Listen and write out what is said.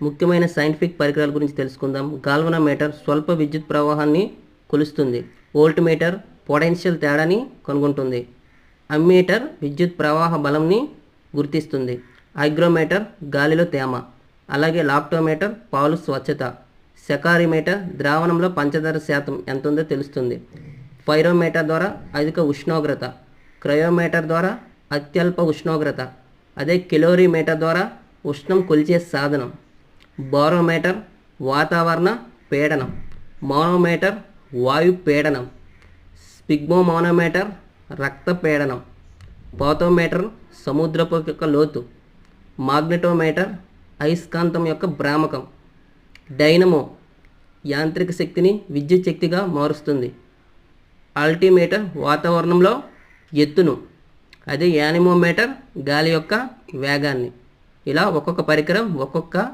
ముఖ్యమైన సైంటిఫిక్ పరికరాల గురించి తెలుసుకుందాం. గాల్వనోమీటర్ స్వల్ప విద్యుత్ ప్రవాహాన్ని కొలుస్తుంది. వోల్ట్మీటర్ పొటెన్షియల్ తేడాని కనుగొంటుంది. అమ్మీటర్ విద్యుత్ ప్రవాహ బలంని గుర్తిస్తుంది. హైగ్రోమీటర్ గాలిలో తేమ. అలాగే లాక్టోమీటర్ పాలు స్వచ్ఛత. సెకారిమీటర్ ద్రావణంలో పంచదార శాతం ఎంత ఉందో తెలుస్తుంది. పైరోమీటర్ ద్వారా అధిక ఉష్ణోగ్రత. క్రయోమీటర్ ద్వారా అత్యల్ప ఉష్ణోగ్రత. అదే కెలోరీమీటర్ ద్వారా ఉష్ణం కొలిచే సాధనం. బారోమీటర్ వాతావరణ పీడనం. మానోమీటర్ వాయు పీడనం. స్పిగ్మోమానోమీటర్ రక్త పీడనం. పోతోమీటర్ సముద్రపు యొక్క లోతు. మాగ్నెటోమీటర్ అయస్కాంతం యొక్క భ్రామకం. డైనమో యాంత్రిక శక్తిని విద్యుత్ శక్తిగా మారుస్తుంది. ఆల్టిమీటర్ వాతావరణంలో ఎత్తును. అదే యానిమోమీటర్ గాలి యొక్క వేగాన్ని. ఇలా ఒక్కొక్క పరికరం ఒక్కొక్క